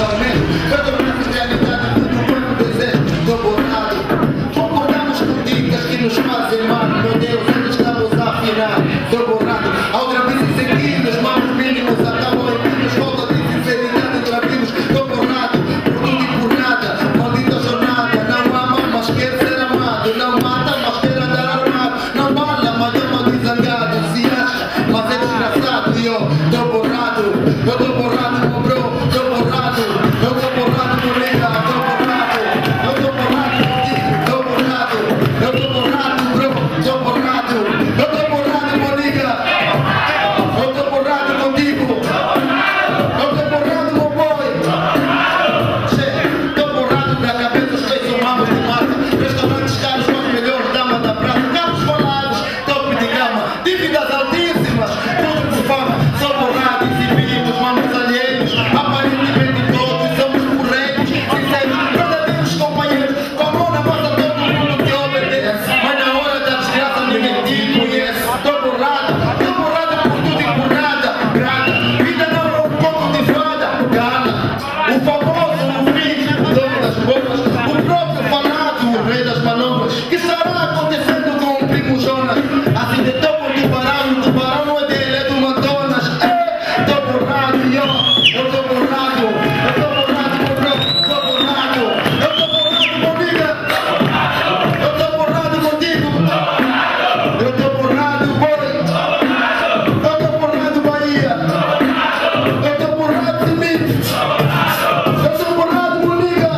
casamento. Eu tô nessa realidade, tudo quanto desejo, tô borrado. Concordamos com dicas que nos fazem mal, meu Deus, onde estamos a afinar? Tô borrado, outra vez seguidos, maus mínimos, acabam em mínimos, falta de sinceridade entre amigos. Tô borrado, por tudo e por nada, maldita jornada. Não ama, mas quer ser amado. Não mata, mas quer andar armado. Não bala, mas ama desangado. Se acha, mas é desgraçado. E eu tô borrado, meu bro, tô borrado. Eu tô borrado, meu nega, tô borrado. Eu tô borrado contigo, tô borrado. Eu tô borrado, bro, tô borrado. Eu tô borrado, meu nega. Eu tô borrado contigo. Eu tô borrado, meu boy. Tô borrado da cabeça, os três são mamos de mata. Restaurantes caros, os melhores damas da praça. Carros falados, top de gama. Dívidas altíssimas, tudo por fama. Sou borrado, exibimos, manos alheios. Aparentemente todos somos corretos, sinceros, verdadeiros companheiros. Com a mão na massa todo mundo te obedece. Mas na hora da desgraça ninguém te conhece. Tô borrado por tudo e por nada. Grada, vida não é um conto de fada. Gana, o famoso, o filho, o dono das bocas. O próprio falado, o rei das manobras. Que estará acontecendo com o primo Jonas? Assim de topo o tubarão não é dele, é do Madonas. Tô borrado, eu tô borrado, meu bro, tô borrado. Eu tô borrado, meu amiga. Eu tô borrado contigo. Eu tô borrado, boy. Eu tô borrado, Bahia. Eu tô borrado de mim. Eu tô borrado, meu amiga.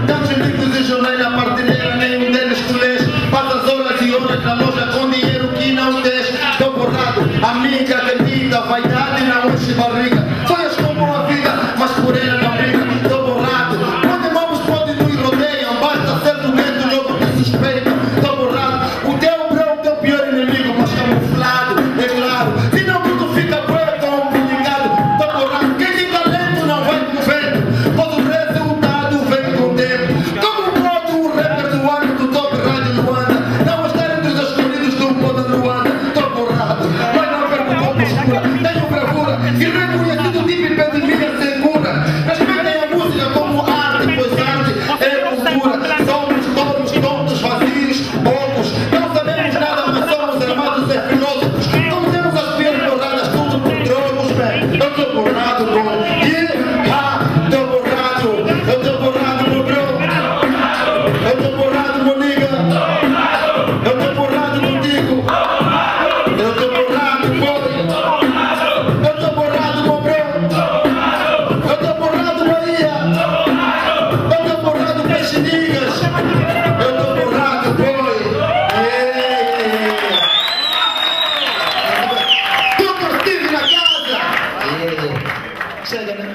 Tantos livros e jornais na prateleira, nenhum deles tu lês. Passas horas e horas na loja com dinheiro que não tens. Tô borrado, amiga querida, vaidade não enche barriga. Sonhas com boa vida, mas por ela não briga. Tô borrado, quando irmãos podem nos rodeiam, basta ser doente, logo te suspeitam. Tô borrado, o teu bro é o teu pior inimigo, mas camuflado, é claro. Se não tudo fica bué complicado. Tô borrado, quem tem talento não vai com vento, pois o resultado vem com o tempo. Como pode o rapper do ano do Top Rádio Luanda não estar entre os escolhidos do Moda Luanda? Tô borrado, mas não perco compostura, tenho bravura e reconhecido tipo epidemia segura. Respeitem a música como arte, pois arte é cultura. Somos todos tontos, vazios, bocos. Não sabemos nada, mas somos armados e filósofos. Cometemos as piores borradas, tudo por drogos, man. Eu tô borrado, bro. Tô borrado. Eu tô borrado, meu bro. Eu tô borrado, meu nigga. Eu tô borrado contigo. Eu tô borrado, boy. Eu tô borrado, meu bro. Eu tô borrado, Bahia. Eu tô borrado, peixe niggas. Eu tô borrado, boy. Tô curtindo na casa. Chega, né?